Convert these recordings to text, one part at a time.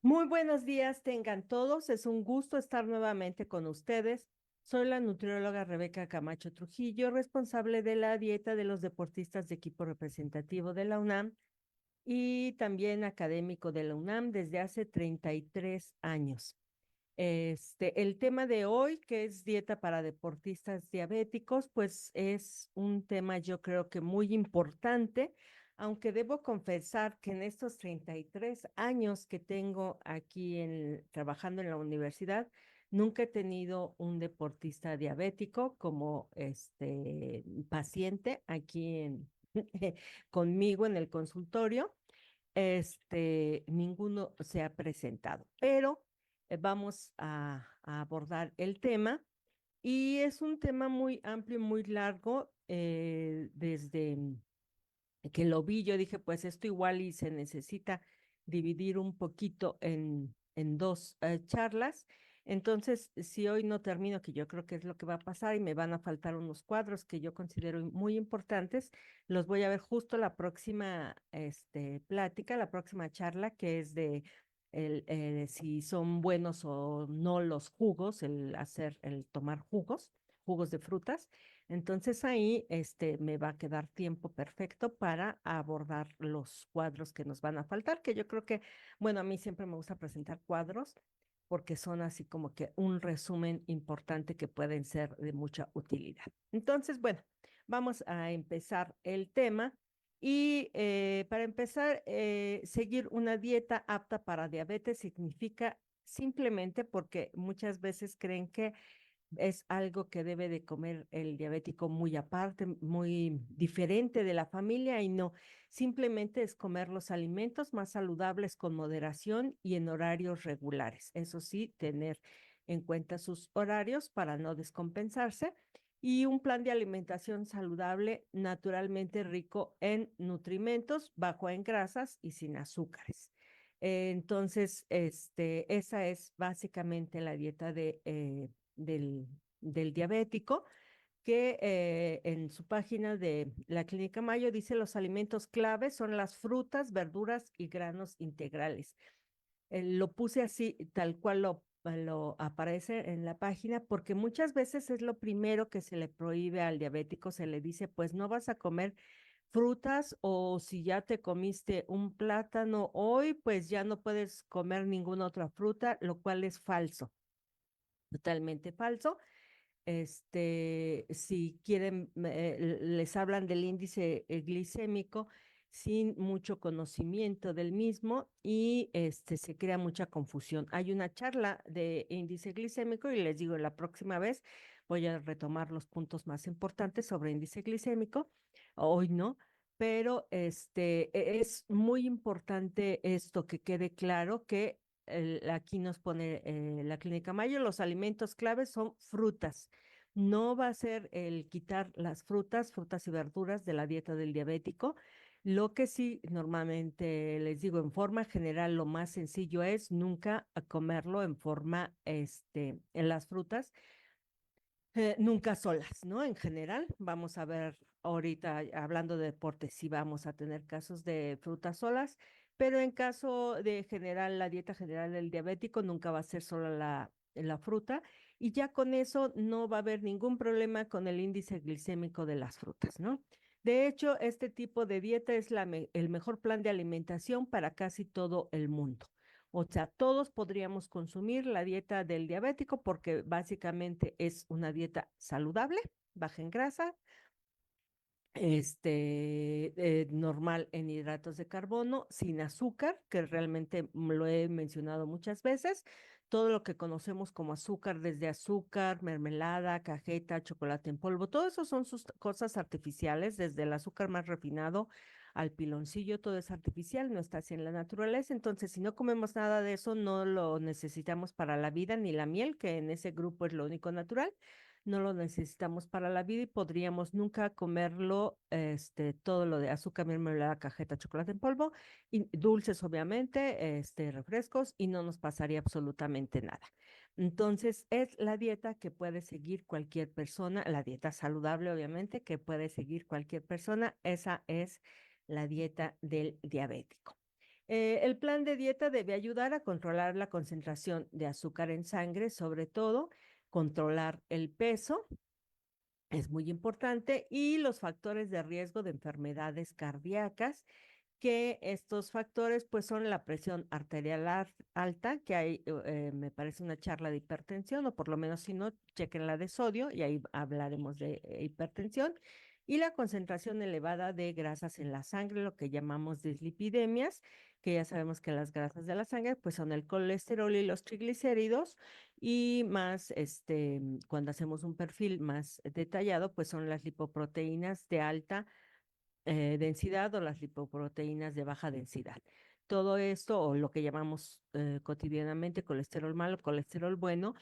Muy buenos días, tengan todos. Es un gusto estar nuevamente con ustedes. Soy la nutrióloga Rebeca Camacho Trujillo, responsable de la dieta de los deportistas de equipo representativo de la UNAM y también académico de la UNAM desde hace 33 años. El tema de hoy, que es dieta para deportistas diabéticos, pues es un tema yo creo que muy importante, aunque debo confesar que en estos 33 años que tengo aquí trabajando en la universidad, nunca he tenido un deportista diabético como paciente aquí conmigo en el consultorio. Ninguno se ha presentado, pero vamos a abordar el tema y es un tema muy amplio y muy largo. Desde que lo vi, yo dije, pues esto igual y se necesita dividir un poquito en dos charlas. Entonces, si hoy no termino, que yo creo que es lo que va a pasar y me van a faltar unos cuadros que yo considero muy importantes, los voy a ver justo la próxima plática, la próxima charla, que es de si son buenos o no los jugos, el tomar jugos de frutas. Entonces ahí me va a quedar tiempo perfecto para abordar los cuadros que nos van a faltar, que yo creo que, bueno, a mí siempre me gusta presentar cuadros porque son así como que un resumen importante que pueden ser de mucha utilidad. Entonces, bueno, vamos a empezar el tema y para empezar, seguir una dieta apta para diabetes significa simplemente porque muchas veces creen que es algo que debe de comer el diabético muy aparte, muy diferente de la familia y no, simplemente es comer los alimentos más saludables con moderación y en horarios regulares. Eso sí, tener en cuenta sus horarios para no descompensarse y un plan de alimentación saludable naturalmente rico en nutrimentos, bajo en grasas y sin azúcares. Entonces, esa es básicamente la dieta del, del diabético, que en su página de la Clínica Mayo dice los alimentos claves son las frutas, verduras y granos integrales. Lo puse así, tal cual lo aparece en la página, porque muchas veces es lo primero que se le prohíbe al diabético, se le dice, pues no vas a comer frutas o si ya te comiste un plátano hoy, pues ya no puedes comer ninguna otra fruta, lo cual es falso, totalmente falso. Si quieren, les hablan del índice glicémico sin mucho conocimiento del mismo y se crea mucha confusión. Hay una charla de índice glicémico y les digo, la próxima vez voy a retomar los puntos más importantes sobre índice glicémico. Hoy no, pero es muy importante esto que quede claro que aquí nos pone la Clínica Mayo, los alimentos claves son frutas. No va a ser el quitar las frutas y verduras de la dieta del diabético. Lo que sí, normalmente les digo, en forma general, lo más sencillo es nunca comerlo en forma, en las frutas, nunca solas, ¿no? En general, vamos a ver ahorita, hablando de deportes, si vamos a tener casos de frutas solas, pero en caso de general, la dieta general del diabético nunca va a ser solo la fruta y ya con eso no va a haber ningún problema con el índice glicémico de las frutas, ¿no? De hecho, este tipo de dieta es el mejor plan de alimentación para casi todo el mundo. O sea, todos podríamos consumir la dieta del diabético porque básicamente es una dieta saludable, baja en grasa, normal en hidratos de carbono, sin azúcar, que realmente lo he mencionado muchas veces. Todo lo que conocemos como azúcar, desde azúcar, mermelada, cajeta, chocolate en polvo, todo eso son sus cosas artificiales, desde el azúcar más refinado al piloncillo, todo es artificial, no está así en la naturaleza. Entonces, si no comemos nada de eso, no lo necesitamos para la vida, ni la miel, que en ese grupo es lo único natural no lo necesitamos para la vida y podríamos nunca comerlo, todo lo de azúcar, mermelada, cajeta, chocolate en polvo, y dulces obviamente, refrescos y no nos pasaría absolutamente nada. Entonces, es la dieta que puede seguir cualquier persona, la dieta saludable obviamente que puede seguir cualquier persona, esa es la dieta del diabético. El plan de dieta debe ayudar a controlar la concentración de azúcar en sangre, sobre todo controlar el peso, es muy importante, y los factores de riesgo de enfermedades cardíacas, que estos factores pues son la presión arterial alta, que hay, me parece una charla de hipertensión, o por lo menos si no, chequen la de sodio y ahí hablaremos de hipertensión, y la concentración elevada de grasas en la sangre, lo que llamamos dislipidemias, que ya sabemos que las grasas de la sangre pues son el colesterol y los triglicéridos, y más, cuando hacemos un perfil más detallado, pues son las lipoproteínas de alta densidad o las lipoproteínas de baja densidad. Todo esto, o lo que llamamos cotidianamente colesterol malo, colesterol bueno,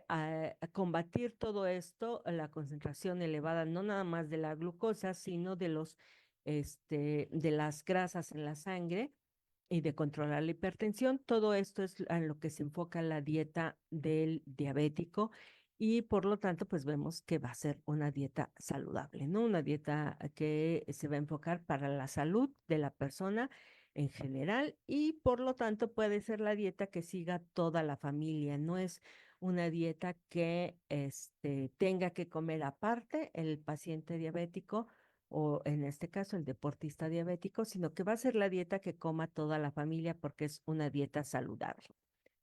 a combatir todo esto, la concentración elevada, no nada más de la glucosa, sino de de las grasas en la sangre y de controlar la hipertensión. Todo esto es a lo que se enfoca la dieta del diabético, y por lo tanto, pues vemos que va a ser una dieta saludable, ¿no? Una dieta que se va a enfocar para la salud de la persona en general, y por lo tanto puede ser la dieta que siga toda la familia. No es una dieta que tenga que comer aparte el paciente diabético, o en este caso el deportista diabético, sino que va a ser la dieta que coma toda la familia, porque es una dieta saludable,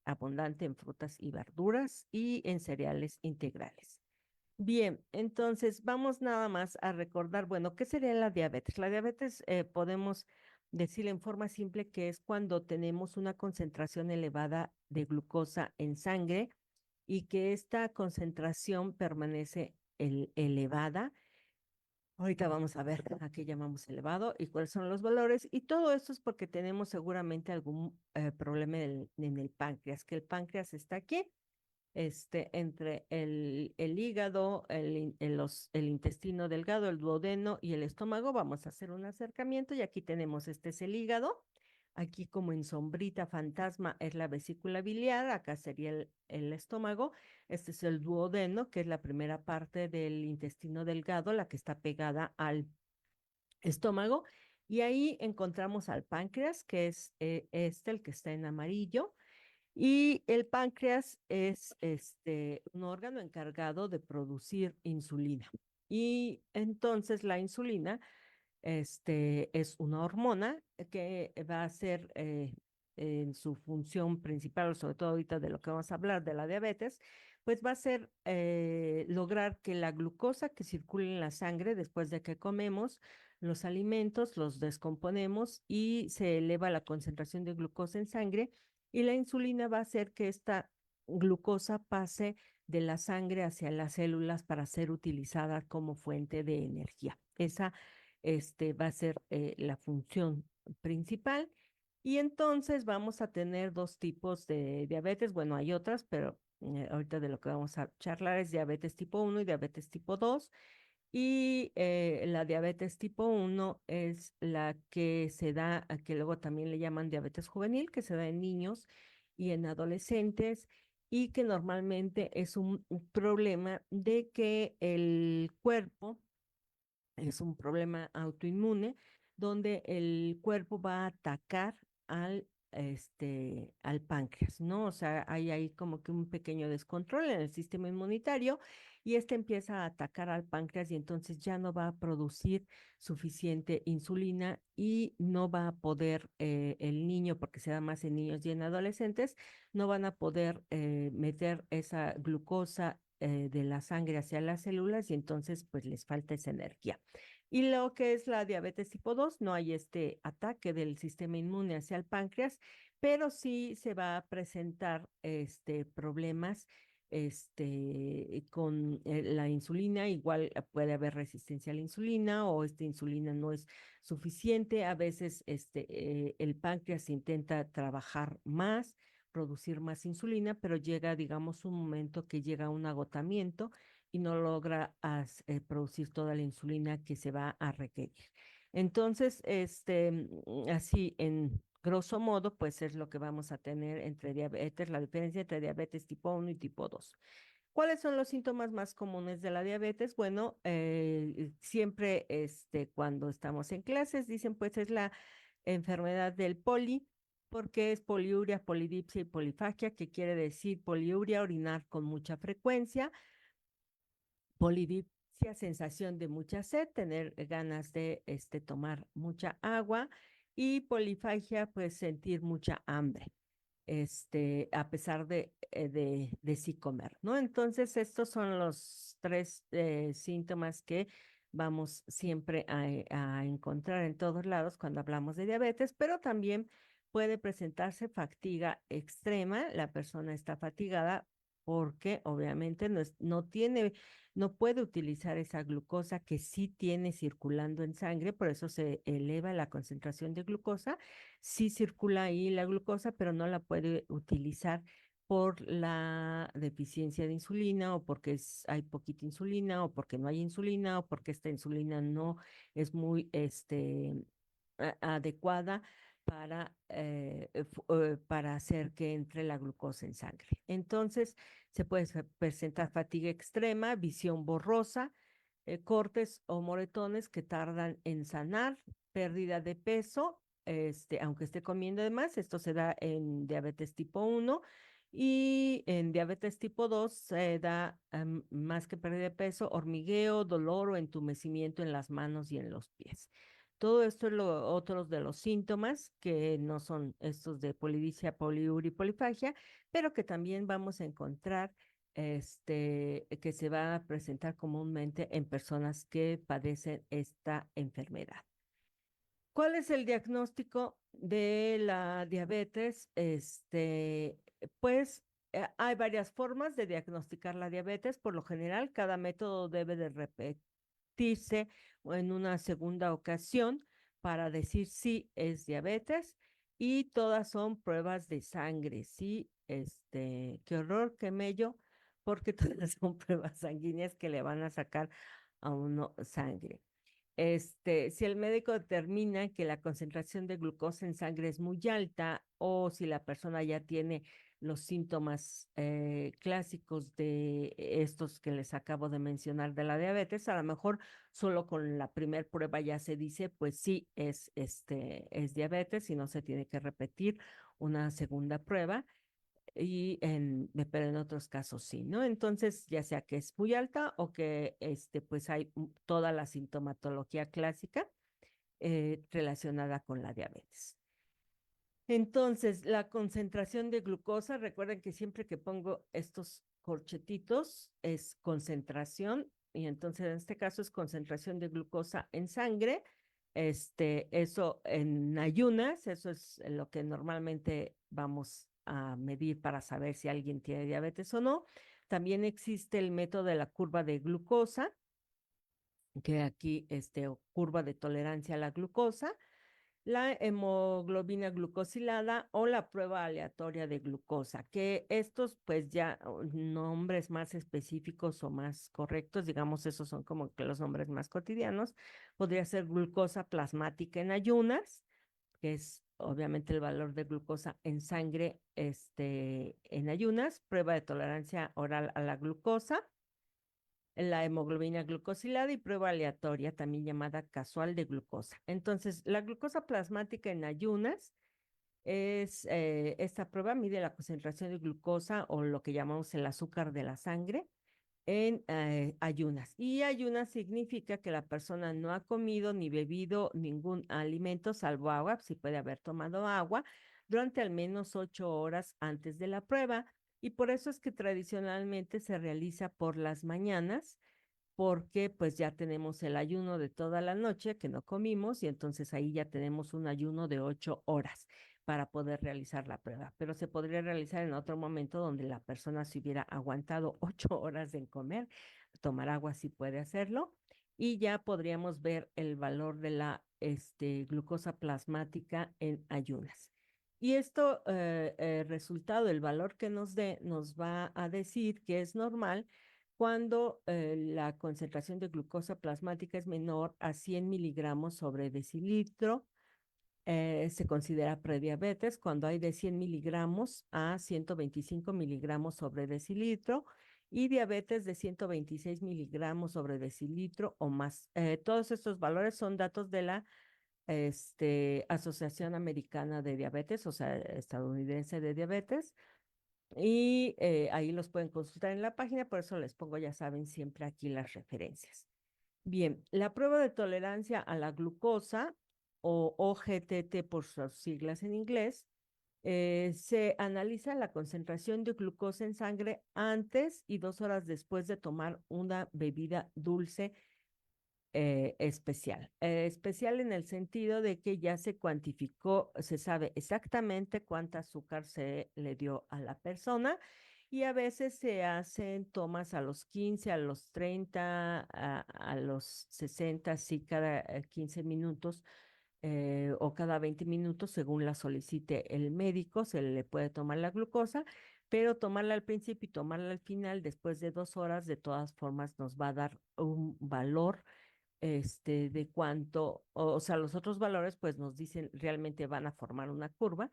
abundante en frutas y verduras y en cereales integrales. Bien, entonces vamos nada más a recordar, bueno, ¿qué sería la diabetes? La diabetes, podemos decir en forma simple que es cuando tenemos una concentración elevada de glucosa en sangre, y que esta concentración permanece elevada. Ahorita vamos a ver a qué llamamos elevado y cuáles son los valores. Y todo esto es porque tenemos seguramente algún problema en el páncreas, que el páncreas está aquí, entre el hígado, el intestino delgado, el duodeno y el estómago. Vamos a hacer un acercamiento, y aquí tenemos, este es el hígado. Aquí como en sombrita fantasma es la vesícula biliar, acá sería el estómago. Este es el duodeno, que es la primera parte del intestino delgado, la que está pegada al estómago. Y ahí encontramos al páncreas, que es el que está en amarillo. Y el páncreas es un órgano encargado de producir insulina. Y entonces la insulina, es una hormona que va a ser, en su función principal, sobre todo ahorita de lo que vamos a hablar de la diabetes, pues va a ser lograr que la glucosa que circule en la sangre después de que comemos los alimentos, los descomponemos y se eleva la concentración de glucosa en sangre, y la insulina va a hacer que esta glucosa pase de la sangre hacia las células para ser utilizada como fuente de energía. Esa va a ser la función principal. Y entonces vamos a tener dos tipos de diabetes. Bueno, hay otras, pero ahorita de lo que vamos a charlar es diabetes tipo 1 y diabetes tipo 2. Y la diabetes tipo 1 es la que se da, a que luego también le llaman diabetes juvenil, que se da en niños y en adolescentes, y que normalmente es un problema de que el cuerpo, es un problema autoinmune, donde el cuerpo va a atacar al páncreas, ¿no? O sea, hay ahí como que un pequeño descontrol en el sistema inmunitario, y empieza a atacar al páncreas, y entonces ya no va a producir suficiente insulina, y no va a poder el niño, porque se da más en niños y en adolescentes, no van a poder meter esa glucosa de la sangre hacia las células, y entonces pues les falta esa energía. Y lo que es la diabetes tipo 2, no hay este ataque del sistema inmune hacia el páncreas, pero sí se va a presentar problemas con la insulina. Igual puede haber resistencia a la insulina, o esta insulina no es suficiente. A veces el páncreas intenta trabajar más, producir más insulina, pero llega, digamos, un momento que llega a un agotamiento y no logra producir toda la insulina que se va a requerir. Entonces, así en grosso modo, pues es lo que vamos a tener entre diabetes, la diferencia entre diabetes tipo 1 y tipo 2. ¿Cuáles son los síntomas más comunes de la diabetes? Bueno, siempre cuando estamos en clases dicen, pues es enfermedad del poli, porque es poliuria, polidipsia y polifagia, que quiere decir poliuria, orinar con mucha frecuencia, polidipsia, sensación de mucha sed, tener ganas de tomar mucha agua, y polifagia, pues sentir mucha hambre, a pesar de sí comer, ¿no? Entonces, estos son los tres síntomas que vamos siempre a encontrar en todos lados cuando hablamos de diabetes, pero también puede presentarse fatiga extrema. La persona está fatigada porque obviamente no tiene, no puede utilizar esa glucosa que sí tiene circulando en sangre, por eso se eleva la concentración de glucosa. Sí circula ahí la glucosa, pero no la puede utilizar por la deficiencia de insulina, o porque hay poquita insulina, o porque no hay insulina, o porque esta insulina no es muy adecuada para hacer que entre la glucosa en sangre. Entonces, se puede presentar fatiga extrema, visión borrosa, cortes o moretones que tardan en sanar, pérdida de peso, aunque esté comiendo de más. Esto se da en diabetes tipo 1, y en diabetes tipo 2 se da, más que pérdida de peso, hormigueo, dolor o entumecimiento en las manos y en los pies. Todo esto es otros de los síntomas que no son estos de polidipsia, poliuria y polifagia, pero que también vamos a encontrar, que se va a presentar comúnmente en personas que padecen esta enfermedad. ¿Cuál es el diagnóstico de la diabetes? Pues hay varias formas de diagnosticar la diabetes. Por lo general, cada método debe de repetirse en una segunda ocasión para decir si es diabetes, y todas son pruebas de sangre. Sí, qué horror, qué mello, porque todas son pruebas sanguíneas que le van a sacar a uno sangre. Si el médico determina que la concentración de glucosa en sangre es muy alta, o si la persona ya tiene los síntomas clásicos de estos que les acabo de mencionar de la diabetes, a lo mejor solo con la primer prueba ya se dice, pues sí, es diabetes, y no se tiene que repetir una segunda prueba. Pero en otros casos sí, ¿no? Entonces, ya sea que es muy alta, o que pues hay toda la sintomatología clásica relacionada con la diabetes. Entonces, la concentración de glucosa, recuerden que siempre que pongo estos corchetitos es concentración, y entonces en este caso es concentración de glucosa en sangre. Eso en ayunas, eso es lo que normalmente vamos a medir para saber si alguien tiene diabetes o no. También existe el método de la curva de glucosa, que aquí, o curva de tolerancia a la glucosa, la hemoglobina glucosilada, o la prueba aleatoria de glucosa, que estos pues ya nombres más específicos o más correctos, digamos, esos son como que los nombres más cotidianos. Podría ser glucosa plasmática en ayunas, que es obviamente el valor de glucosa en sangre en ayunas, prueba de tolerancia oral a la glucosa, la hemoglobina glucosilada, y prueba aleatoria, también llamada casual de glucosa. Entonces, la glucosa plasmática en ayunas esta prueba mide la concentración de glucosa, o lo que llamamos el azúcar de la sangre, en ayunas. Y ayunas significa que la persona no ha comido ni bebido ningún alimento salvo agua, si puede haber tomado agua, durante al menos 8 horas antes de la prueba. Y por eso es que tradicionalmente se realiza por las mañanas, porque pues ya tenemos el ayuno de toda la noche que no comimos, y entonces ahí ya tenemos un ayuno de 8 horas para poder realizar la prueba. Pero se podría realizar en otro momento donde la persona se hubiera aguantado 8 horas en comer, tomar agua si puede hacerlo, y ya podríamos ver el valor de la glucosa plasmática en ayunas. Y esto, resultado, el valor que nos dé, nos va a decir que es normal cuando la concentración de glucosa plasmática es menor a 100 miligramos sobre decilitro. Se considera prediabetes cuando hay de 100 miligramos a 125 miligramos sobre decilitro, y diabetes de 126 miligramos sobre decilitro o más. Todos estos valores son datos de la Asociación Americana de Diabetes, o sea, estadounidense de diabetes, y ahí los pueden consultar en la página, por eso les pongo, ya saben, siempre aquí las referencias. Bien, la prueba de tolerancia a la glucosa, o OGTT por sus siglas en inglés, se analiza la concentración de glucosa en sangre antes y 2 horas después de tomar una bebida dulce especial. Especial en el sentido de que ya se cuantificó, se sabe exactamente cuánta azúcar se le dio a la persona, y a veces se hacen tomas a los 15, a los 30, a los 60, sí, cada 15 minutos o cada 20 minutos, según la solicite el médico, se le puede tomar la glucosa, pero tomarla al principio y tomarla al final, después de 2 horas, de todas formas nos va a dar un valor de cuánto, o sea, los otros valores pues nos dicen realmente van a formar una curva,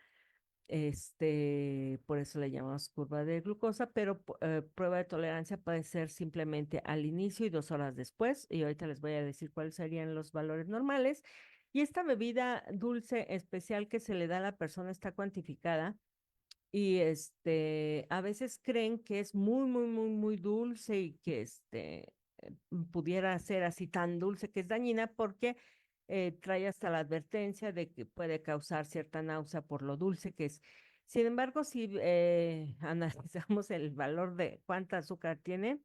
por eso le llamamos curva de glucosa, pero prueba de tolerancia puede ser simplemente al inicio y 2 horas después, y ahorita les voy a decir cuáles serían los valores normales. Y esta bebida dulce especial que se le da a la persona está cuantificada, y a veces creen que es muy, muy, muy, muy dulce, y que pudiera ser así tan dulce que es dañina, porque trae hasta la advertencia de que puede causar cierta náusea por lo dulce que es. Sin embargo, si analizamos el valor de cuánta azúcar tiene,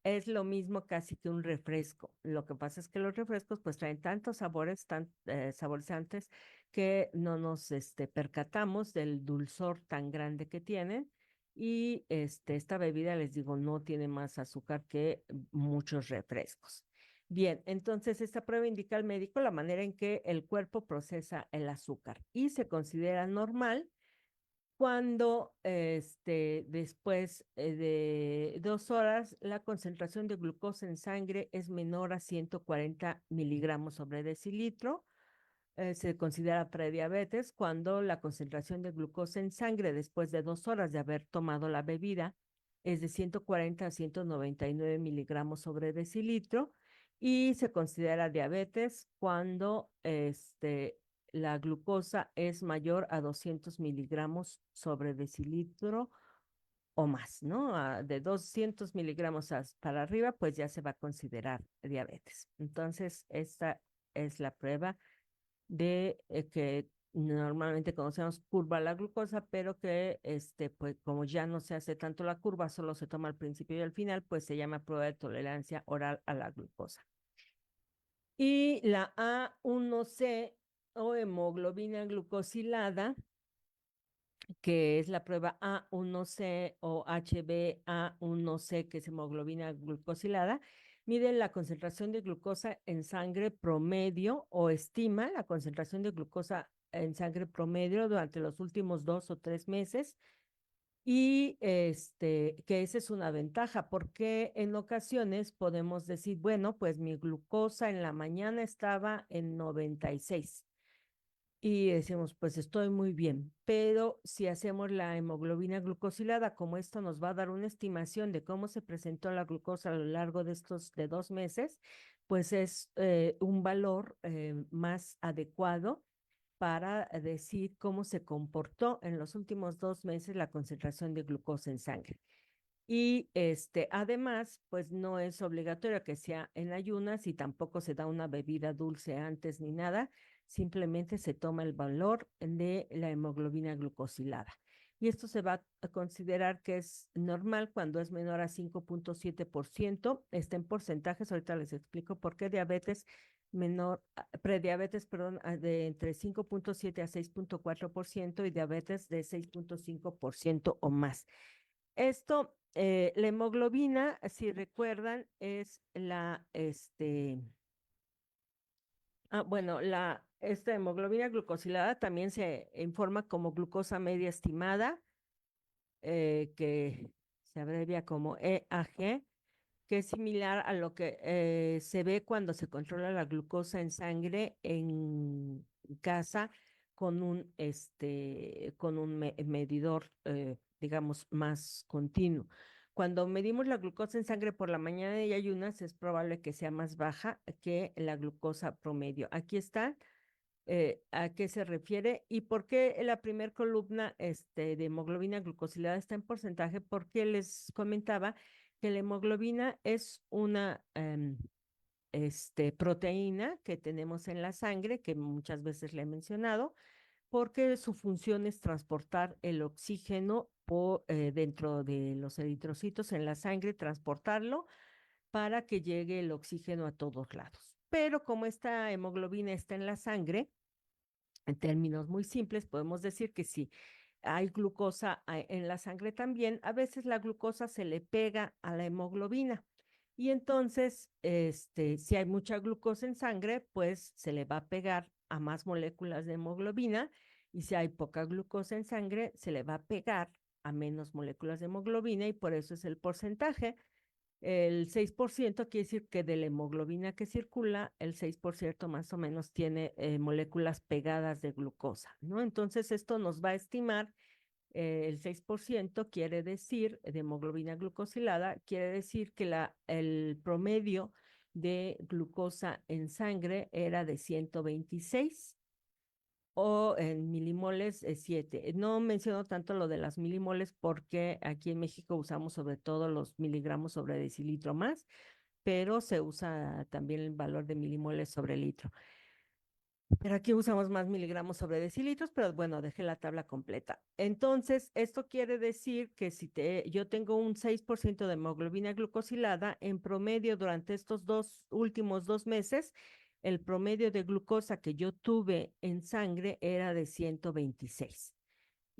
es lo mismo casi que un refresco. Lo que pasa es que los refrescos pues traen tantos sabores, tan saborizantes, que no nos percatamos del dulzor tan grande que tienen. Y esta bebida, les digo, no tiene más azúcar que muchos refrescos. Bien, entonces esta prueba indica al médico la manera en que el cuerpo procesa el azúcar, y se considera normal cuando después de 2 horas la concentración de glucosa en sangre es menor a 140 miligramos sobre decilitro. Se considera prediabetes cuando la concentración de glucosa en sangre después de 2 horas de haber tomado la bebida es de 140 a 199 miligramos sobre decilitro. Y se considera diabetes cuando la glucosa es mayor a 200 miligramos sobre decilitro o más, ¿no? De 200 miligramos para arriba, pues ya se va a considerar diabetes. Entonces, esta es la prueba de que normalmente conocemos curva a la glucosa, pero que pues como ya no se hace tanto la curva, solo se toma al principio y al final, pues se llama prueba de tolerancia oral a la glucosa. Y la A1C, o hemoglobina glucosilada, que es la prueba A1C o HbA1c, que es hemoglobina glucosilada, mide la concentración de glucosa en sangre promedio, o estima la concentración de glucosa en sangre promedio durante los últimos 2 o 3 meses. Y que esa es una ventaja, porque en ocasiones podemos decir, bueno, pues mi glucosa en la mañana estaba en 96 y decimos, pues estoy muy bien, pero si hacemos la hemoglobina glucosilada, como esto nos va a dar una estimación de cómo se presentó la glucosa a lo largo de estos de 2 meses, pues es un valor más adecuado para decir cómo se comportó en los últimos 2 meses la concentración de glucosa en sangre. Y además, pues no es obligatorio que sea en ayunas, y tampoco se da una bebida dulce antes ni nada, simplemente se toma el valor de la hemoglobina glucosilada. Y esto se va a considerar que es normal cuando es menor a 5.7%, está en porcentajes, ahorita les explico por qué diabetes prediabetes, perdón, de entre 5.7 a 6.4%, y diabetes de 6.5% o más. Esto, la hemoglobina, si recuerdan, es bueno, esta hemoglobina glucosilada también se informa como glucosa media estimada, que se abrevia como EAG, que es similar a lo que se ve cuando se controla la glucosa en sangre en casa con un medidor, digamos, más continuo. Cuando medimos la glucosa en sangre por la mañana y ayunas, es probable que sea más baja que la glucosa promedio. Aquí está a qué se refiere y por qué la primer columna de hemoglobina glucosilada está en porcentaje, porque les comentaba que la hemoglobina es una proteína que tenemos en la sangre, que muchas veces le he mencionado, porque su función es transportar el oxígeno dentro de los eritrocitos en la sangre, transportarlo para que llegue el oxígeno a todos lados. Pero como esta hemoglobina está en la sangre, en términos muy simples, podemos decir que si hay glucosa en la sangre también, a veces la glucosa se le pega a la hemoglobina. Y entonces, si hay mucha glucosa en sangre, pues se le va a pegar a más moléculas de hemoglobina. Y si hay poca glucosa en sangre, se le va a pegar a menos moléculas de hemoglobina y por eso es el porcentaje. El 6% quiere decir que de la hemoglobina que circula, el 6% más o menos tiene moléculas pegadas de glucosa, ¿no? Entonces, esto nos va a estimar el 6% quiere decir, de hemoglobina glucosilada, quiere decir que el promedio de glucosa en sangre era de 126 o en milimoles 7. No menciono tanto lo de las milimoles porque aquí en México usamos sobre todo los miligramos sobre decilitro más, pero se usa también el valor de milimoles sobre litro. Pero aquí usamos más miligramos sobre decilitros, pero bueno, dejé la tabla completa. Entonces, esto quiere decir que si yo tengo un 6% de hemoglobina glucosilada, en promedio durante estos últimos 2 meses, el promedio de glucosa que yo tuve en sangre era de 126.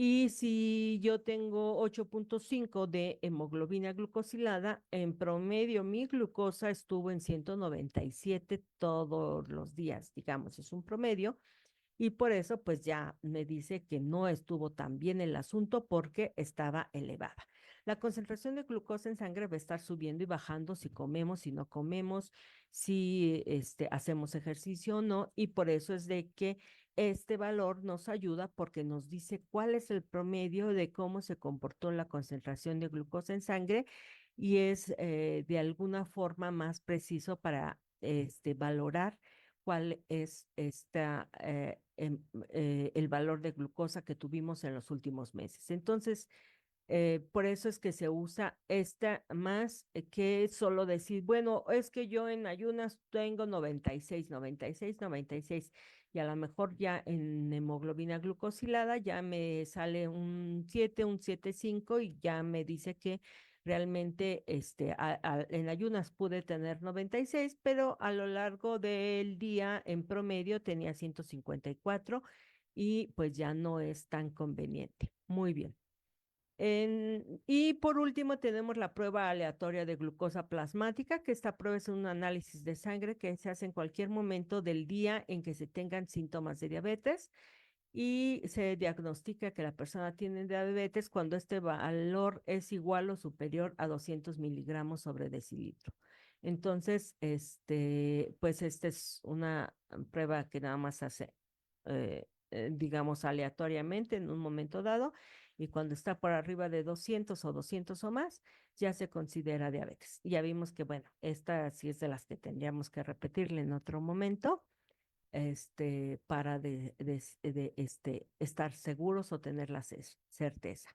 Y si yo tengo 8.5 de hemoglobina glucosilada, en promedio mi glucosa estuvo en 197 todos los días, digamos, es un promedio. Y por eso, pues ya me dice que no estuvo tan bien el asunto porque estaba elevada. La concentración de glucosa en sangre va a estar subiendo y bajando si comemos, si no comemos, si hacemos ejercicio o no. Y por eso es de que este valor nos ayuda porque nos dice cuál es el promedio de cómo se comportó la concentración de glucosa en sangre y es de alguna forma más preciso para valorar cuál es el valor de glucosa que tuvimos en los últimos meses. Entonces, por eso es que se usa esta más que solo decir, bueno, es que yo en ayunas tengo 96, 96, 96, y a lo mejor ya en hemoglobina glucosilada ya me sale un 7, un 7,5 y ya me dice que realmente en ayunas pude tener 96, pero a lo largo del día en promedio tenía 154 y pues ya no es tan conveniente. Muy bien. Y por último tenemos la prueba aleatoria de glucosa plasmática, que esta prueba es un análisis de sangre que se hace en cualquier momento del día en que se tengan síntomas de diabetes y se diagnostica que la persona tiene diabetes cuando este valor es igual o superior a 200 miligramos sobre decilitro. Entonces, pues esta es una prueba que nada más hace, digamos, aleatoriamente en un momento dado y cuando está por arriba de 200 o 200 o más, ya se considera diabetes. Ya vimos que, bueno, esta sí es de las que tendríamos que repetirle en otro momento, para estar seguros o tener la certeza.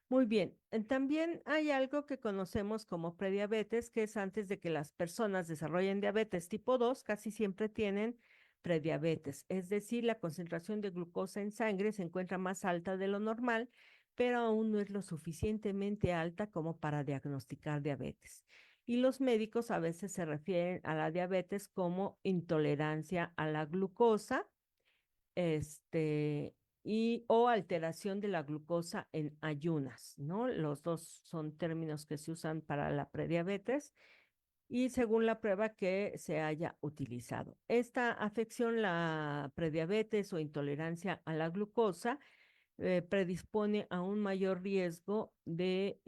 Muy bien, también hay algo que conocemos como prediabetes, que es antes de que las personas desarrollen diabetes tipo 2, casi siempre tienen prediabetes, es decir, la concentración de glucosa en sangre se encuentra más alta de lo normal, pero aún no es lo suficientemente alta como para diagnosticar diabetes. Y los médicos a veces se refieren a la diabetes como intolerancia a la glucosa, este, o alteración de la glucosa en ayunas, ¿no? Los dos son términos que se usan para la prediabetes y según la prueba que se haya utilizado. Esta afección, la prediabetes o intolerancia a la glucosa, predispone a un mayor riesgo de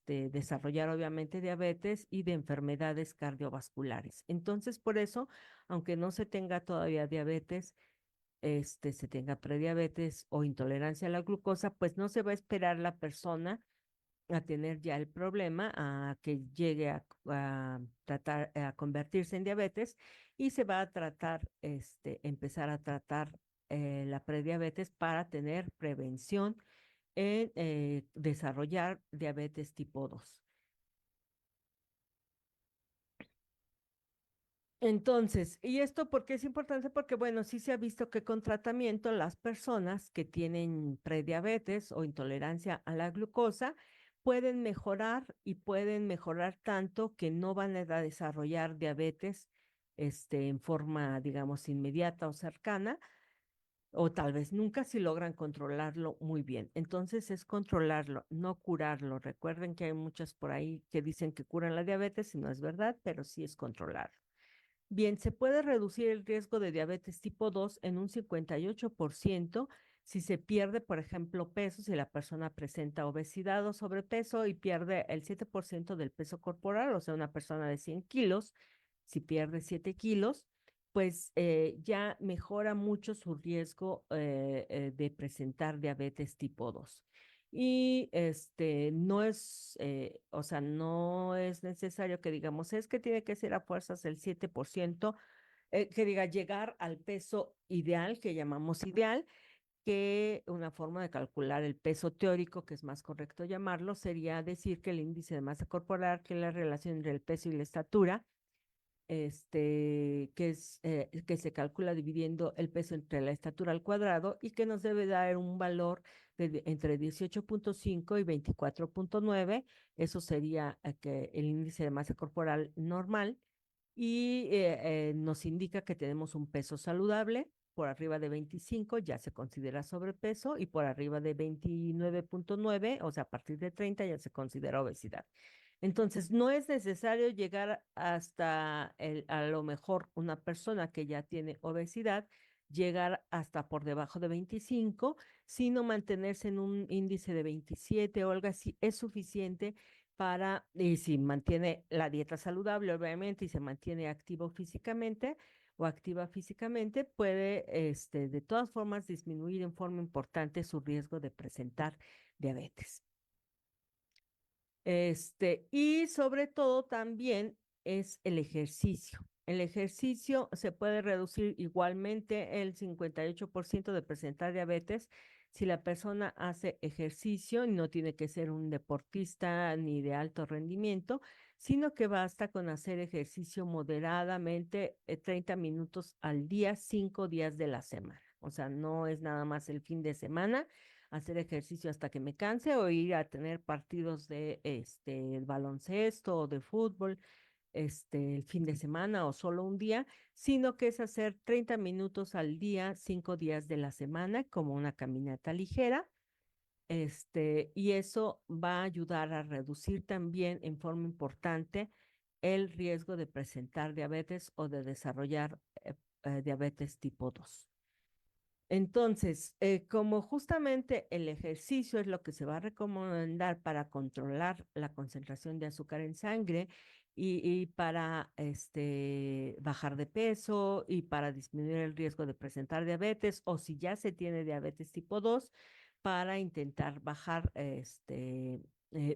desarrollar obviamente diabetes y de enfermedades cardiovasculares. Entonces, por eso, aunque no se tenga todavía diabetes, se tenga prediabetes o intolerancia a la glucosa, pues no se va a esperar la persona a tener ya el problema, a que llegue a tratar, a convertirse en diabetes y se va a tratar, empezar a tratar la prediabetes para tener prevención en desarrollar diabetes tipo 2. Entonces, ¿y esto por qué es importante? Porque, bueno, sí se ha visto que con tratamiento las personas que tienen prediabetes o intolerancia a la glucosa pueden mejorar y pueden mejorar tanto que no van a desarrollar diabetes en forma, digamos, inmediata o cercana, o tal vez nunca si logran controlarlo muy bien. Entonces es controlarlo, no curarlo. Recuerden que hay muchas por ahí que dicen que curan la diabetes y no es verdad, pero sí es controlarlo. Bien, se puede reducir el riesgo de diabetes tipo 2 en un 58% si se pierde, por ejemplo, peso, si la persona presenta obesidad o sobrepeso y pierde el 7% del peso corporal, o sea, una persona de 100 kilos, si pierde 7 kilos, pues ya mejora mucho su riesgo de presentar diabetes tipo 2. Y no es, o sea, no es necesario que digamos, es que tiene que ser a fuerzas el 7%, que diga, llegar al peso ideal, que llamamos ideal, que una forma de calcular el peso teórico, que es más correcto llamarlo, sería decir que el índice de masa corporal, que es la relación entre el peso y la estatura, que se calcula dividiendo el peso entre la estatura al cuadrado y que nos debe dar un valor de entre 18.5 y 24.9. Eso sería que el índice de masa corporal normal y nos indica que tenemos un peso saludable. Por arriba de 25 ya se considera sobrepeso y por arriba de 29.9, o sea, a partir de 30 ya se considera obesidad. Entonces, no es necesario llegar hasta a lo mejor una persona que ya tiene obesidad, llegar hasta por debajo de 25, sino mantenerse en un índice de 27 o algo así es suficiente para, y si mantiene la dieta saludable, obviamente, y se mantiene activo físicamente o activa físicamente, puede, de todas formas, disminuir en forma importante su riesgo de presentar diabetes. Y sobre todo también es el ejercicio. El ejercicio se puede reducir igualmente el 58% de presentar diabetes si la persona hace ejercicio, y no tiene que ser un deportista ni de alto rendimiento, sino que basta con hacer ejercicio moderadamente 30 minutos al día, 5 días de la semana. O sea, no es nada más el fin de semana hacer ejercicio hasta que me canse o ir a tener partidos de baloncesto o de fútbol el fin de semana o solo un día, sino que es hacer 30 minutos al día, 5 días de la semana, como una caminata ligera. Y eso va a ayudar a reducir también en forma importante el riesgo de presentar diabetes o de desarrollar diabetes tipo 2. Entonces, como justamente el ejercicio es lo que se va a recomendar para controlar la concentración de azúcar en sangre y para bajar de peso y para disminuir el riesgo de presentar diabetes, o si ya se tiene diabetes tipo 2, para intentar bajar,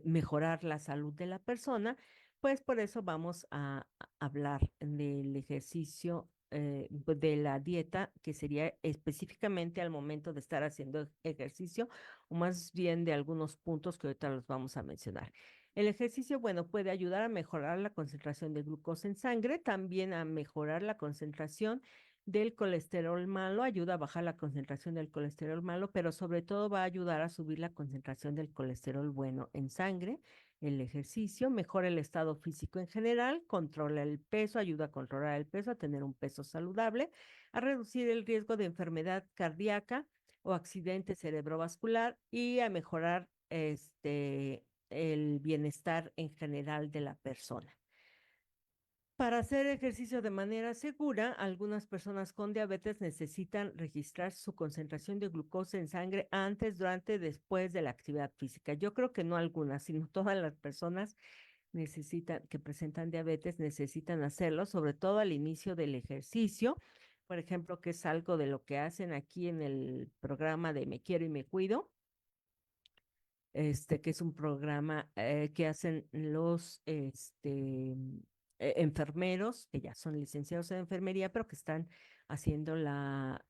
mejorar la salud de la persona, pues por eso vamos a hablar del ejercicio, pues, de la dieta, que sería específicamente al momento de estar haciendo ejercicio, o más bien de algunos puntos que ahorita los vamos a mencionar. El ejercicio, bueno, puede ayudar a mejorar la concentración de glucosa en sangre, también a mejorar la concentración del colesterol malo, ayuda a bajar la concentración del colesterol malo, pero sobre todo va a ayudar a subir la concentración del colesterol bueno en sangre. El ejercicio mejora el estado físico en general, controla el peso, ayuda a controlar el peso, a tener un peso saludable, a reducir el riesgo de enfermedad cardíaca o accidente cerebrovascular y a mejorar el bienestar en general de la persona. Para hacer ejercicio de manera segura, algunas personas con diabetes necesitan registrar su concentración de glucosa en sangre antes, durante, después de la actividad física. Yo creo que no algunas, sino todas las personas que presentan diabetes necesitan hacerlo, sobre todo al inicio del ejercicio. Por ejemplo, que es algo de lo que hacen aquí en el programa de Me Quiero y Me Cuido, que es un programa que hacen los enfermeros, que ya son licenciados en enfermería, pero que están haciendo la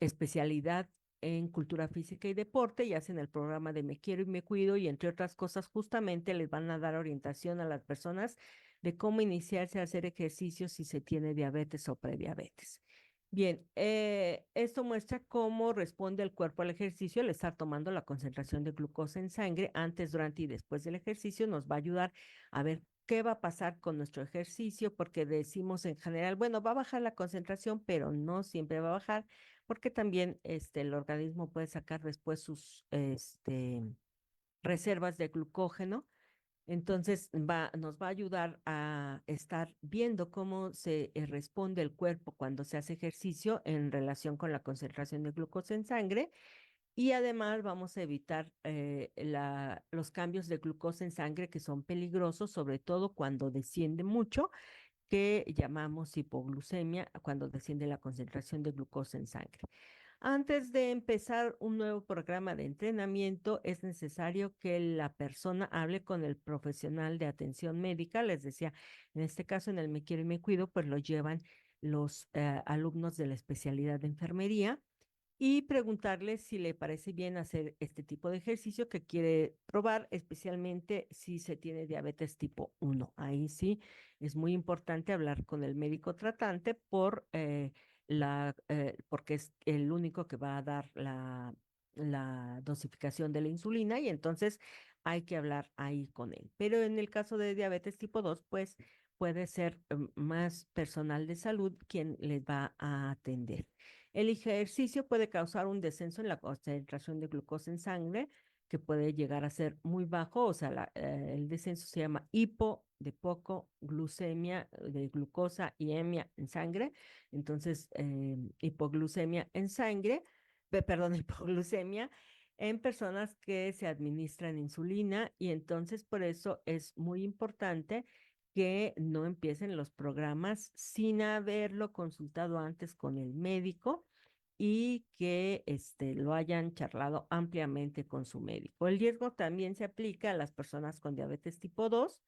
especialidad en cultura física y deporte y hacen el programa de Me Quiero y Me Cuido y entre otras cosas justamente les van a dar orientación a las personas de cómo iniciarse a hacer ejercicio si se tiene diabetes o prediabetes. Bien, esto muestra cómo responde el cuerpo al ejercicio al estar tomando la concentración de glucosa en sangre antes, durante y después del ejercicio. Nos va a ayudar a ver qué va a pasar con nuestro ejercicio, porque decimos en general, bueno, va a bajar la concentración, pero no siempre va a bajar, porque también el organismo puede sacar después sus reservas de glucógeno. Entonces nos va a ayudar a estar viendo cómo se responde el cuerpo cuando se hace ejercicio en relación con la concentración de glucosa en sangre. Y además vamos a evitar los cambios de glucosa en sangre que son peligrosos, sobre todo cuando desciende mucho, que llamamos hipoglucemia, cuando desciende la concentración de glucosa en sangre. Antes de empezar un nuevo programa de entrenamiento, es necesario que la persona hable con el profesional de atención médica. Les decía, en este caso, en el Me Quiero y Me Cuido, pues lo llevan los alumnos de la especialidad de enfermería y preguntarle si le parece bien hacer este tipo de ejercicio que quiere probar, especialmente si se tiene diabetes tipo 1. Ahí sí es muy importante hablar con el médico tratante porque es el único que va a dar la dosificación de la insulina y entonces hay que hablar ahí con él. Pero en el caso de diabetes tipo 2, pues puede ser más personal de salud quien les va a atender. El ejercicio puede causar un descenso en la concentración de glucosa en sangre, que puede llegar a ser muy bajo, o sea, el descenso se llama hipo de poco, glucemia de glucosa y emia en sangre. Entonces, hipoglucemia en sangre, perdón, hipoglucemia en personas que se administran insulina y entonces por eso es muy importante que no empiecen los programas sin haberlo consultado antes con el médico y que lo hayan charlado ampliamente con su médico. El riesgo también se aplica a las personas con diabetes tipo 2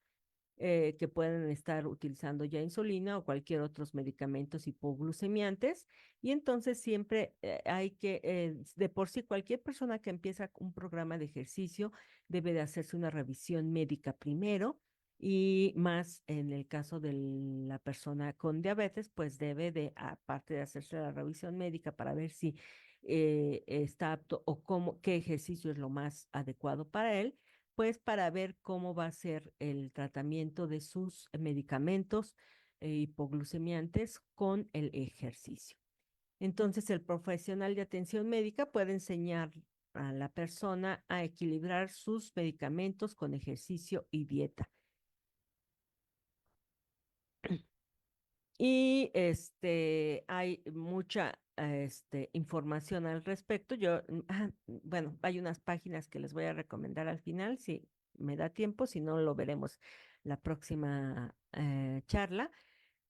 que pueden estar utilizando ya insulina o cualquier otros medicamentos hipoglucemiantes. Y entonces siempre hay que, de por sí, cualquier persona que empieza un programa de ejercicio debe de hacerse una revisión médica primero. Y más en el caso de la persona con diabetes, pues debe de, aparte de hacerse la revisión médica para ver si está apto o qué ejercicio es lo más adecuado para él, pues para ver cómo va a ser el tratamiento de sus medicamentos hipoglucemiantes con el ejercicio. Entonces, el profesional de atención médica puede enseñar a la persona a equilibrar sus medicamentos con ejercicio y dieta. Y hay mucha información al respecto. Bueno, hay unas páginas que les voy a recomendar al final, si me da tiempo, si no lo veremos la próxima charla,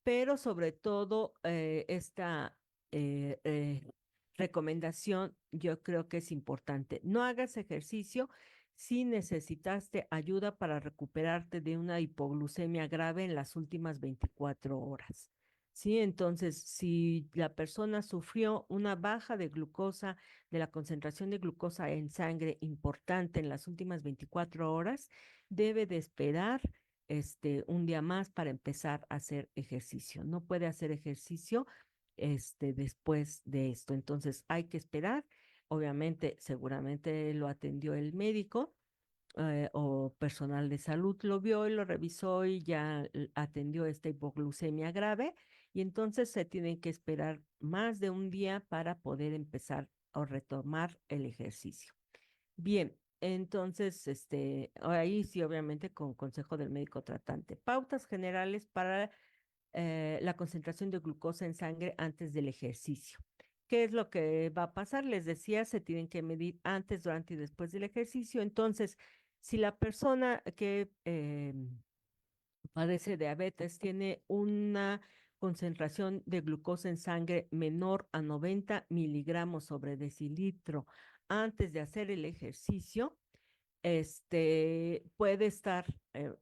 pero sobre todo esta eh, eh, recomendación yo creo que es importante. No hagas ejercicio si necesitaste ayuda para recuperarte de una hipoglucemia grave en las últimas 24 horas. Sí, entonces, si la persona sufrió una baja de glucosa, de la concentración de glucosa en sangre importante en las últimas 24 horas, debe de esperar un día más para empezar a hacer ejercicio. No puede hacer ejercicio después de esto. Entonces hay que esperar. Obviamente, seguramente lo atendió el médico o personal de salud lo vio y lo revisó y ya atendió esta hipoglucemia grave y entonces se tiene que esperar más de un día para poder empezar o retomar el ejercicio. Bien, entonces, ahí sí, obviamente con consejo del médico tratante. Pautas generales para la concentración de glucosa en sangre antes del ejercicio. ¿Qué es lo que va a pasar? Les decía, se tienen que medir antes, durante y después del ejercicio. Entonces, si la persona que padece diabetes tiene una concentración de glucosa en sangre menor a 90 miligramos sobre decilitro antes de hacer el ejercicio, puede estar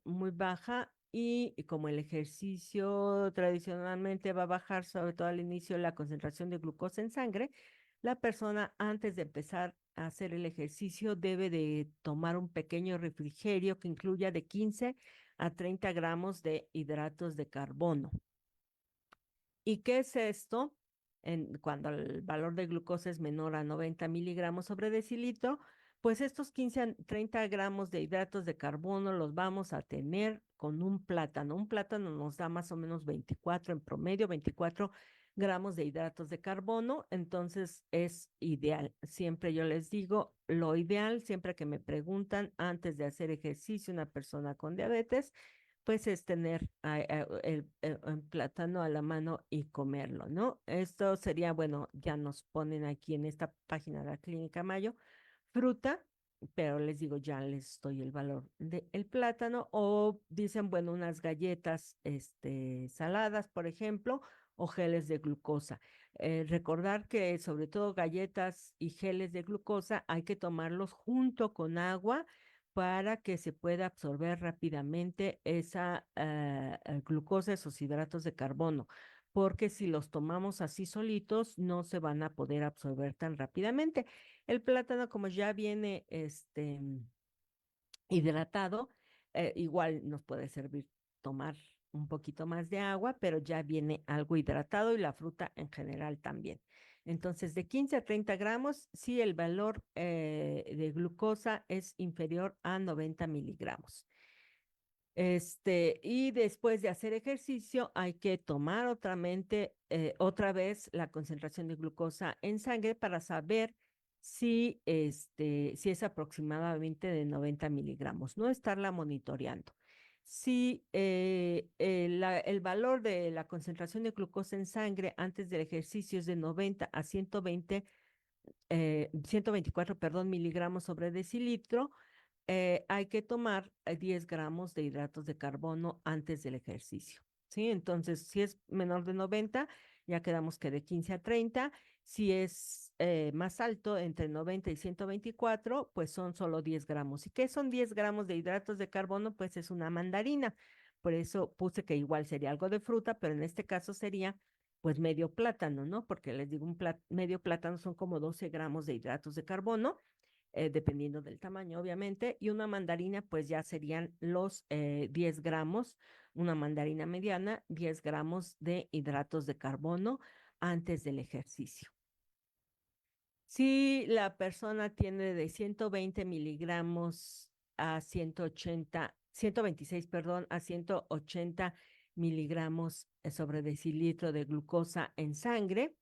muy baja y como el ejercicio tradicionalmente va a bajar, sobre todo al inicio, la concentración de glucosa en sangre, la persona antes de empezar a hacer el ejercicio debe de tomar un pequeño refrigerio que incluya de 15 a 30 gramos de hidratos de carbono. ¿Y qué es esto? Cuando el valor de glucosa es menor a 90 miligramos sobre decilitro, pues estos 15 a 30 gramos de hidratos de carbono los vamos a tener con un plátano. Un plátano nos da más o menos 24, en promedio, 24 gramos de hidratos de carbono, entonces es ideal. Siempre yo les digo, lo ideal, siempre que me preguntan antes de hacer ejercicio una persona con diabetes, pues es tener el plátano a la mano y comerlo, ¿no? Esto sería, bueno, ya nos ponen aquí en esta página de la Clínica Mayo, fruta, pero les digo, ya les doy el valor del plátano, o dicen, bueno, unas galletas, saladas, por ejemplo, o geles de glucosa. Recordar que sobre todo galletas y geles de glucosa hay que tomarlos junto con agua para que se pueda absorber rápidamente esa glucosa, esos hidratos de carbono, porque si los tomamos así solitos, no se van a poder absorber tan rápidamente. El plátano, como ya viene hidratado, igual nos puede servir tomar un poquito más de agua, pero ya viene algo hidratado y la fruta en general también. Entonces, de 15 a 30 gramos, si el valor de glucosa es inferior a 90 miligramos. Y después de hacer ejercicio, hay que tomar otra vez la concentración de glucosa en sangre para saber si es aproximadamente de 90 miligramos, no estarla monitoreando. Si el valor de la concentración de glucosa en sangre antes del ejercicio es de 90 a 124, perdón, miligramos sobre decilitro, hay que tomar 10 gramos de hidratos de carbono antes del ejercicio, ¿sí? Entonces, si es menor de 90, ya quedamos que de 15 a 30. Si es más alto, entre 90 y 124, pues son solo 10 gramos. ¿Y qué son 10 gramos de hidratos de carbono? Pues es una mandarina. Por eso puse que igual sería algo de fruta, pero en este caso sería pues medio plátano, ¿no? Porque les digo, medio plátano son como 12 gramos de hidratos de carbono, dependiendo del tamaño, obviamente, y una mandarina, pues ya serían los 10 gramos, una mandarina mediana, 10 gramos de hidratos de carbono antes del ejercicio. Si la persona tiene de 120 miligramos a 126, perdón, a 180 miligramos sobre decilitro de glucosa en sangre,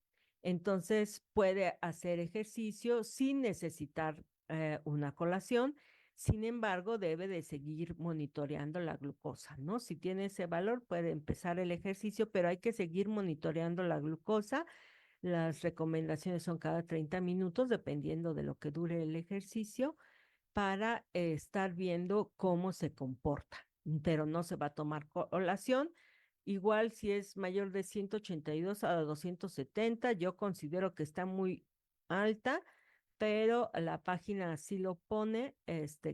entonces puede hacer ejercicio sin necesitar una colación. Sin embargo, debe de seguir monitoreando la glucosa, ¿no? Si tiene ese valor, puede empezar el ejercicio, pero hay que seguir monitoreando la glucosa. Las recomendaciones son cada 30 minutos, dependiendo de lo que dure el ejercicio, para estar viendo cómo se comporta, pero no se va a tomar colación. Igual si es mayor de 182 a 270, yo considero que está muy alta, pero la página sí lo pone,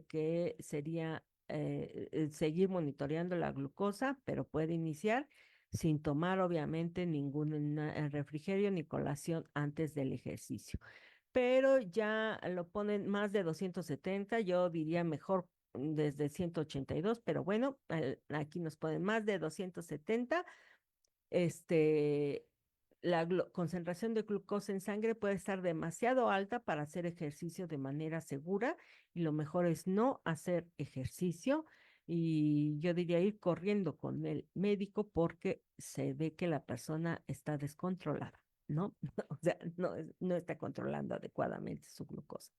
que sería seguir monitoreando la glucosa, pero puede iniciar sin tomar obviamente ningún refrigerio ni colación antes del ejercicio. Pero ya lo ponen más de 270, yo diría mejor desde 182, pero bueno, aquí nos ponen más de 270. este, la concentración de glucosa en sangre puede estar demasiado alta para hacer ejercicio de manera segura, y lo mejor es no hacer ejercicio, y yo diría ir corriendo con el médico porque se ve que la persona está descontrolada, ¿no? O sea, no está controlando adecuadamente su glucosa.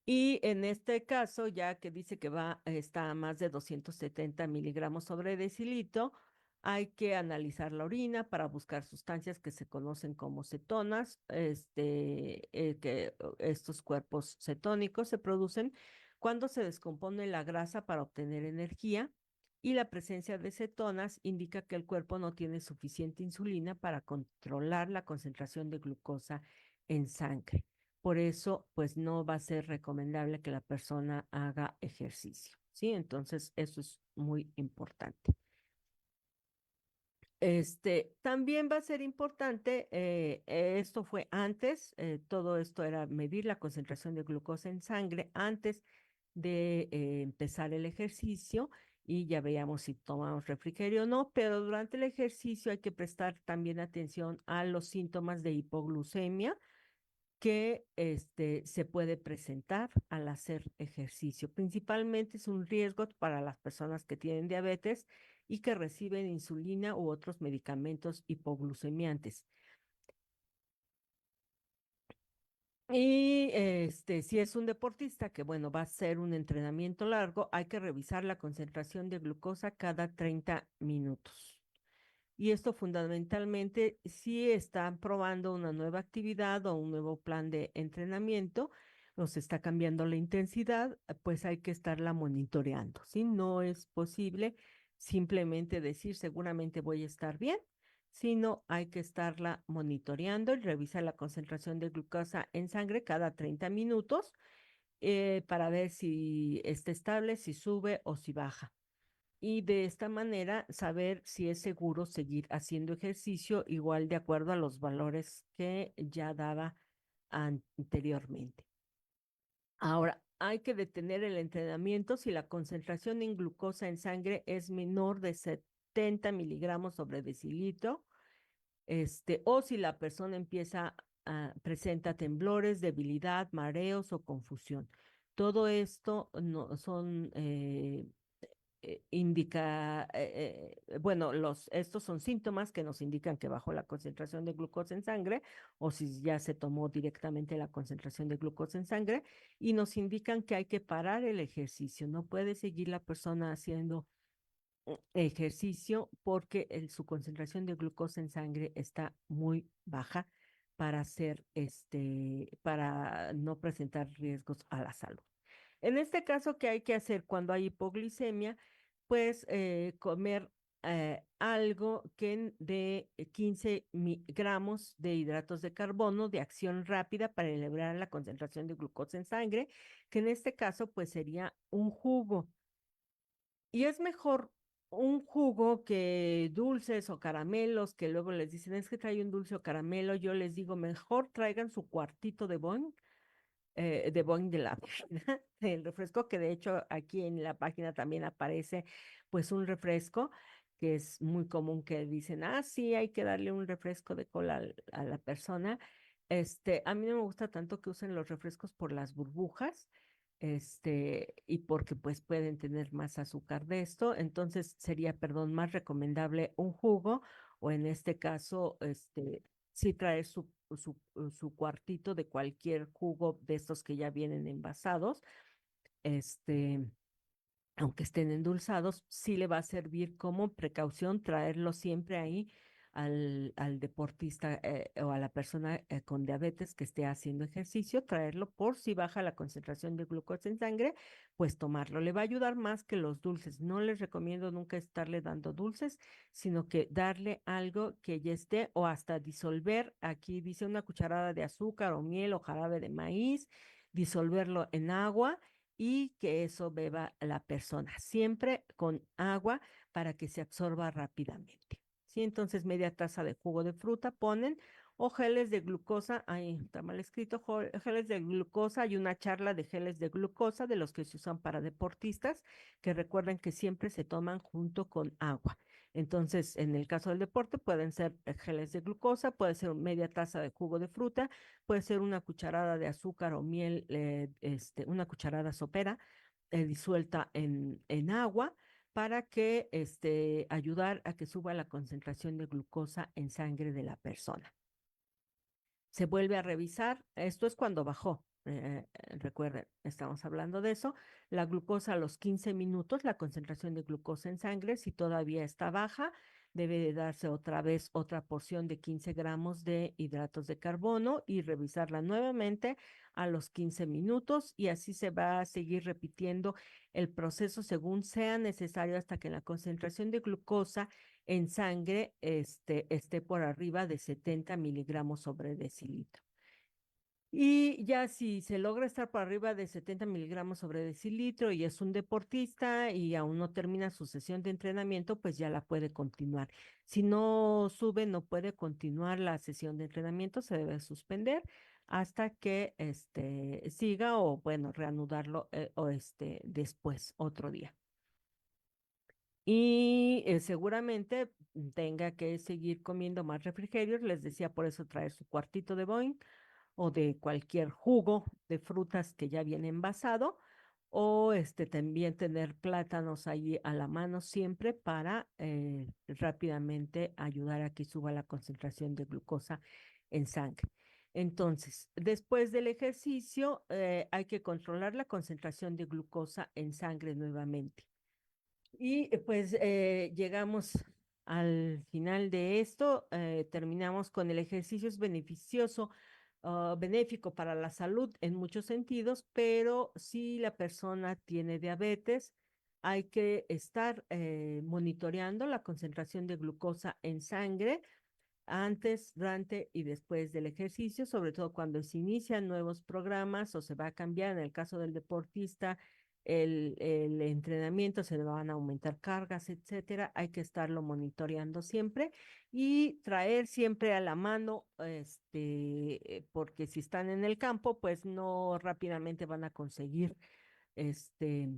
Y en este caso, ya que dice que está a más de 270 miligramos sobre decilitro, hay que analizar la orina para buscar sustancias que se conocen como cetonas, estos cuerpos cetónicos se producen cuando se descompone la grasa para obtener energía, y la presencia de cetonas indica que el cuerpo no tiene suficiente insulina para controlar la concentración de glucosa en sangre. por eso pues no va a ser recomendable que la persona haga ejercicio, ¿sí? Entonces eso es muy importante. También va a ser importante, esto fue antes, todo esto era medir la concentración de glucosa en sangre antes de empezar el ejercicio y ya veíamos si tomamos refrigerio o no, pero durante el ejercicio hay que prestar también atención a los síntomas de hipoglucemia que se puede presentar al hacer ejercicio. Principalmente es un riesgo para las personas que tienen diabetes y que reciben insulina u otros medicamentos hipoglucemiantes. Y si es un deportista que, bueno, va a ser un entrenamiento largo, hay que revisar la concentración de glucosa cada 30 minutos. Y esto fundamentalmente si están probando una nueva actividad o un nuevo plan de entrenamiento o se está cambiando la intensidad, pues hay que estarla monitoreando, ¿sí? No es posible simplemente decir seguramente voy a estar bien, sino hay que estarla monitoreando y revisar la concentración de glucosa en sangre cada 30 minutos para ver si está estable, si sube o si baja y de esta manera saber si es seguro seguir haciendo ejercicio igual de acuerdo a los valores que ya daba anteriormente. Ahora, hay que detener el entrenamiento si la concentración en glucosa en sangre es menor de 70 miligramos sobre decilitro, o si la persona presenta temblores, debilidad, mareos o confusión. Todo esto no, son bueno, estos son síntomas que nos indican que bajó la concentración de glucosa en sangre o si ya se tomó directamente la concentración de glucosa en sangre y nos indican que hay que parar el ejercicio. No puede seguir la persona haciendo ejercicio porque su concentración de glucosa en sangre está muy baja para para no presentar riesgos a la salud. En este caso, ¿qué hay que hacer cuando hay hipoglicemia? Pues comer algo que de 15 gramos de hidratos de carbono de acción rápida para elevar la concentración de glucosa en sangre, que en este caso pues sería un jugo. Y es mejor un jugo que dulces o caramelos, que luego les dicen es que trae un dulce o caramelo, yo les digo mejor traigan su cuartito de Boeing de la página del refresco, que de hecho aquí en la página también aparece pues un refresco que es muy común que dicen, ah, sí, hay que darle un refresco de cola a la persona. A mí no me gusta tanto que usen los refrescos por las burbujas, y porque pues pueden tener más azúcar de esto, entonces sería, perdón, más recomendable un jugo o en este caso, sí traer su cuartito de cualquier jugo de estos que ya vienen envasados, este, aunque estén endulzados, sí le va a servir como precaución traerlo siempre ahí al deportista o a la persona con diabetes que esté haciendo ejercicio, traerlo por si baja la concentración de glucosa en sangre, pues tomarlo. Le va a ayudar más que los dulces. No les recomiendo nunca estarle dando dulces, sino que darle algo que ya esté o hasta disolver. Aquí dice una cucharada de azúcar o miel o jarabe de maíz, disolverlo en agua y que eso beba la persona, siempre con agua para que se absorba rápidamente. ¿Sí? Entonces, media taza de jugo de fruta ponen o geles de glucosa, ahí está mal escrito, geles de glucosa, hay una charla de geles de glucosa de los que se usan para deportistas, que recuerden que siempre se toman junto con agua. Entonces, en el caso del deporte, pueden ser geles de glucosa, puede ser media taza de jugo de fruta, puede ser una cucharada de azúcar o miel, una cucharada sopera disuelta en agua para que ayudar a que suba la concentración de glucosa en sangre de la persona. Se vuelve a revisar, esto es cuando bajó, recuerden, estamos hablando de eso, la glucosa a los 15 minutos, la concentración de glucosa en sangre, si todavía está baja, debe de darse otra vez otra porción de 15 gramos de hidratos de carbono y revisarla nuevamente a los 15 minutos y así se va a seguir repitiendo el proceso según sea necesario hasta que la concentración de glucosa en sangre esté por arriba de 70 miligramos sobre decilitro. Y ya si se logra estar por arriba de 70 miligramos sobre decilitro y es un deportista y aún no termina su sesión de entrenamiento, pues ya la puede continuar. Si no sube, no puede continuar la sesión de entrenamiento, se debe suspender hasta que siga o bueno, reanudarlo o después, otro día. Y seguramente tenga que seguir comiendo más refrigerios. Les decía, por eso traer su cuartito de Boeing o de cualquier jugo de frutas que ya viene envasado, o también tener plátanos ahí a la mano siempre para rápidamente ayudar a que suba la concentración de glucosa en sangre. Entonces, después del ejercicio, hay que controlar la concentración de glucosa en sangre nuevamente. Y pues llegamos al final de esto, terminamos con el ejercicio es beneficioso, benéfico para la salud en muchos sentidos, pero si la persona tiene diabetes, hay que estar monitoreando la concentración de glucosa en sangre antes, durante y después del ejercicio, sobre todo cuando se inician nuevos programas o se va a cambiar, en el caso del deportista, el entrenamiento, se le van a aumentar cargas, etcétera, hay que estarlo monitoreando siempre y traer siempre a la mano, porque si están en el campo, pues no rápidamente van a conseguir, este,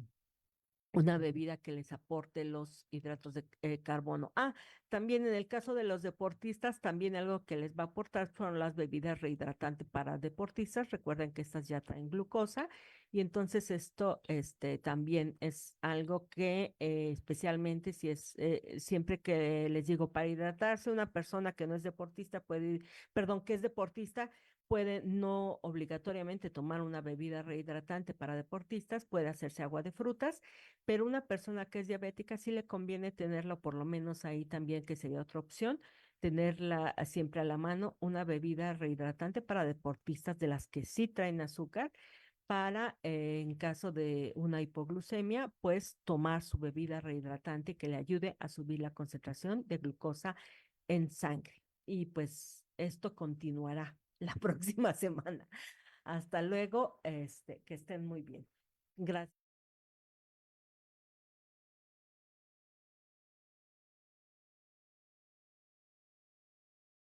una bebida que les aporte los hidratos de carbono. Ah, también en el caso de los deportistas, también algo que les va a aportar son las bebidas rehidratantes para deportistas. Recuerden que estas ya traen glucosa y entonces esto también es algo que especialmente si es siempre que les digo para hidratarse, una persona que no es deportista puede, perdón, que es deportista puede no obligatoriamente tomar una bebida rehidratante para deportistas, puede hacerse agua de frutas, pero una persona que es diabética sí le conviene tenerlo por lo menos ahí también, que sería otra opción, tenerla siempre a la mano, una bebida rehidratante para deportistas de las que sí traen azúcar, para en caso de una hipoglucemia, pues tomar su bebida rehidratante que le ayude a subir la concentración de glucosa en sangre. Y pues esto continuará la próxima semana. Hasta luego, que estén muy bien. Gracias.